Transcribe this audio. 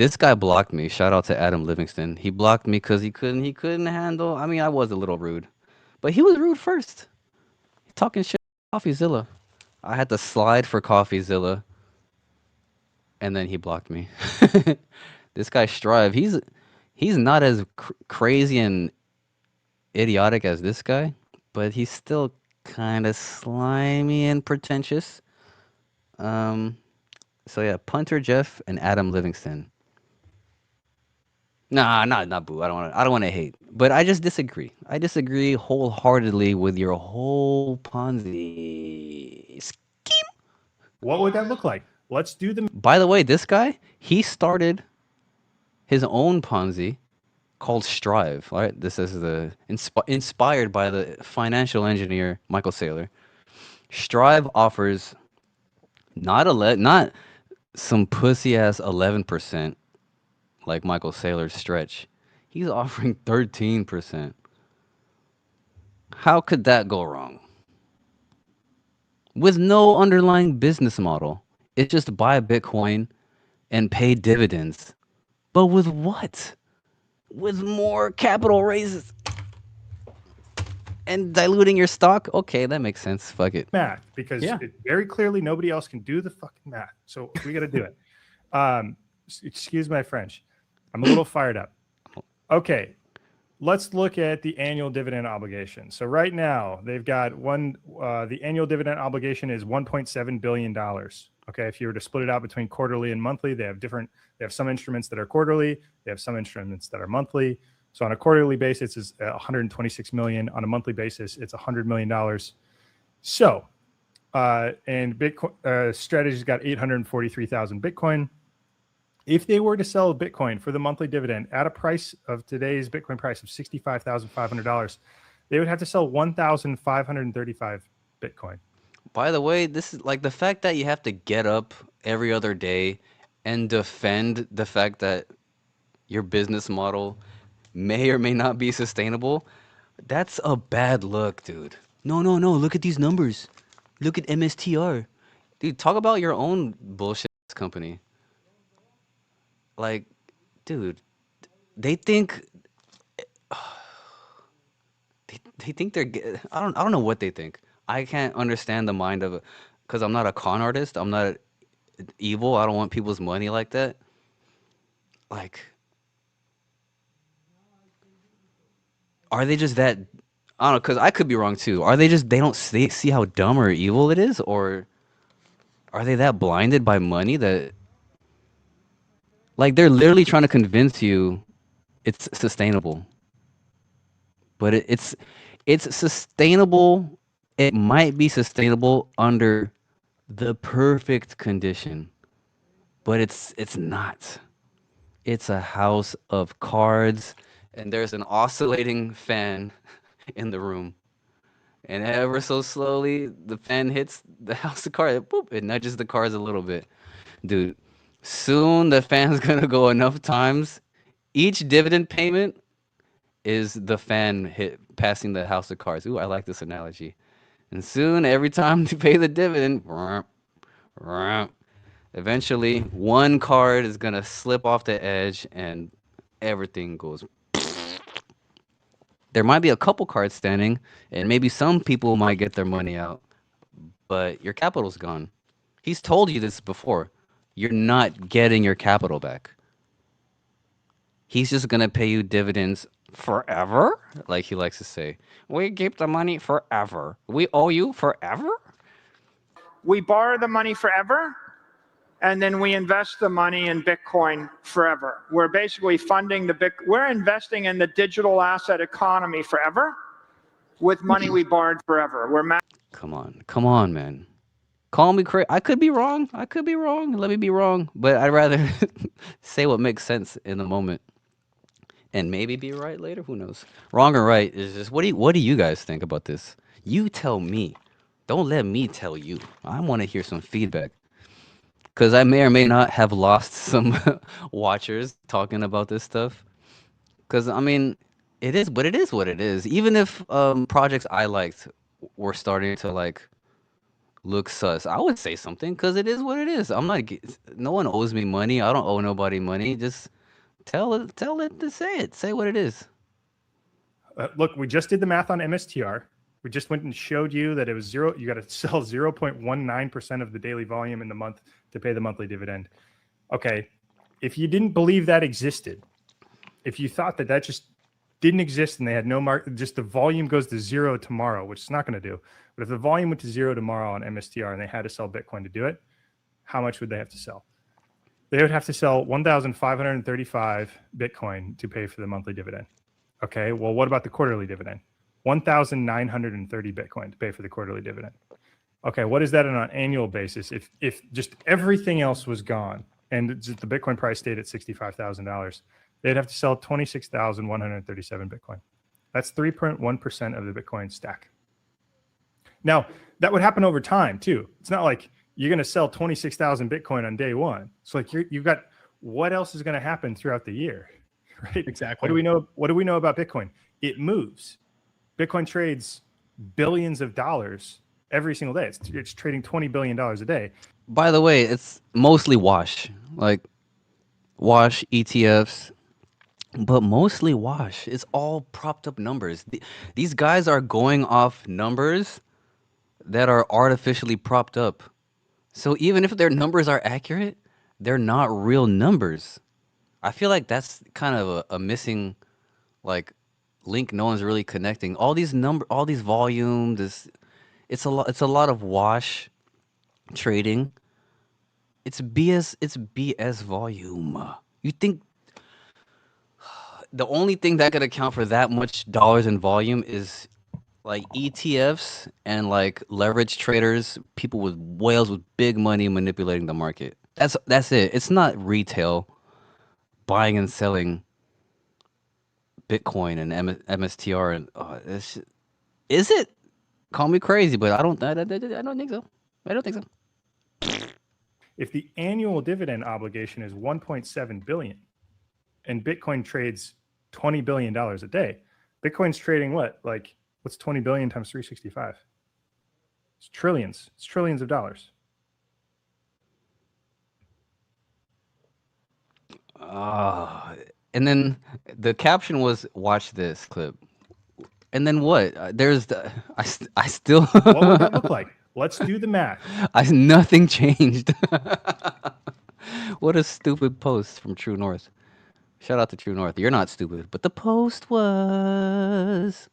This guy blocked me. Shout out to Adam Livingston. He blocked me because he couldn't handle. I mean, I was a little rude, but he was rude first. Talking shit about CoffeeZilla. I had to slide for CoffeeZilla, and then he blocked me. This guy Strive. He's not as crazy and idiotic as this guy, but he's still kind of slimy and pretentious. Um. So yeah, Punter Jeff and Adam Livingston. Nah, not boo. I don't want to hate, but I just disagree. I disagree wholeheartedly with your whole Ponzi scheme. What would that look like? Let's do the. By the way, this guy, he started his own Ponzi called Strive. All right, this is the inspired by the financial engineer Michael Saylor. Strive offers not some pussy ass 11% like Michael Saylor's stretch. He's offering 13%. How could that go wrong? With no underlying business model. It's just buy Bitcoin and pay dividends. But with what? With more capital raises and diluting your stock? Okay, that makes sense. Fuck it. Math, because very clearly nobody else can do the fucking math. So we got to do it. Excuse my French. I'm a little fired up. Okay, let's look at the annual dividend obligation. So right now they've got the annual dividend obligation is $1.7 billion. Okay, if you were to split it out between quarterly and monthly, they have some instruments that are quarterly, they have some instruments that are monthly. So on a quarterly basis, it's 126 million. On a monthly basis, it's $100 million. So, and Bitcoin Strategy's got 843,000 Bitcoin. If they were to sell Bitcoin for the monthly dividend at a price of today's Bitcoin price of $65,500, they would have to sell 1,535 Bitcoin. By the way, this is like the fact that you have to get up every other day and defend the fact that your business model may or may not be sustainable. That's a bad look, dude. No, no, no. Look at these numbers. Look at MSTR. Dude, talk about your own bullshit company. Like, dude, they think they think I don't know what they think. I can't understand the mind of because I'm not a con artist. I'm not evil. I don't want people's money like that. Like, are they just that? I don't know, because I could be wrong too. Are they just they don't see how dumb or evil it is, or are they that blinded by money that like they're literally trying to convince you it's sustainable, but it's sustainable. It might be sustainable under the perfect condition, but it's not. It's a house of cards, and there's an oscillating fan in the room. And ever so slowly, the fan hits the house of cards. Boop, it nudges the cards a little bit. Dude, soon the fan's gonna go enough times. Each dividend payment is the fan hit passing the house of cards. Ooh, I like this analogy. And soon, every time you pay the dividend, eventually one card is gonna slip off the edge and everything goes. There might be a couple cards standing, and maybe some people might get their money out, but your capital's gone. He's told you this before. You're not getting your capital back. He's just gonna pay you dividends forever, like he likes to say. We keep the money forever. We owe you forever. We borrow the money forever, and then we invest the money in Bitcoin forever. We're basically funding we're investing in the digital asset economy forever with money we borrowed forever. Come on, man. Call me crazy. I could be wrong. I could be wrong. Let me be wrong. But I'd rather say what makes sense in the moment, and maybe be right later. Who knows? Wrong or right is just what do you guys think about this? You tell me. Don't let me tell you. I want to hear some feedback. Because I may or may not have lost some watchers talking about this stuff. Because, I mean, it is, but it is what it is. Even if projects I liked were starting to, like, looks sus. I would say something because it is what it is. I'm not. No one owes me money. I don't owe nobody money. Just tell it to say it. Say what it is. Look, we just did the math on MSTR. We just went and showed you that it was zero. You got to sell 0.19% of the daily volume in the month to pay the monthly dividend. Okay. If you didn't believe that existed, if you thought that that just didn't exist and they had no market, just the volume goes to zero tomorrow, which it's not going to do. But if the volume went to zero tomorrow on MSTR and they had to sell Bitcoin to do it, how much would they have to sell? They would have to sell 1,535 Bitcoin to pay for the monthly dividend. Okay, well, what about the quarterly dividend? 1,930 Bitcoin to pay for the quarterly dividend. Okay, what is that on an annual basis? If just everything else was gone and the Bitcoin price stayed at $65,000, they'd have to sell 26,137 Bitcoin. That's 3.1% of the Bitcoin stack. Now, that would happen over time too. It's not like you're going to sell 26,000 Bitcoin on day one. It's like you've got what else is going to happen throughout the year, right? Exactly. What do we know about Bitcoin? It moves. Bitcoin trades billions of dollars every single day. It's trading $20 billion a day. By the way, it's mostly wash, like wash ETFs, but mostly wash. It's all propped up numbers. These guys are going off numbers that are artificially propped up. So even if their numbers are accurate, they're not real numbers. I feel like that's kind of a missing like link no one's really connecting. All these volume, it's a lot of wash trading. It's BS volume. You think the only thing that could account for that much dollars in volume is like ETFs and like leverage traders, people with whales with big money manipulating the market. That's it. It's not retail buying and selling Bitcoin and MSTR and is it? Call me crazy, but I don't think so. I don't think so. If the annual dividend obligation is 1.7 billion and Bitcoin trades $20 billion a day, Bitcoin's trading what? Like, what's 20 billion times 365? It's trillions. It's trillions of dollars. And then the caption was, "Watch this clip." And then what? There's the I still. What would that look like? Let's do the math. Nothing changed. What a stupid post from True North. Shout out to True North. You're not stupid, but the post was.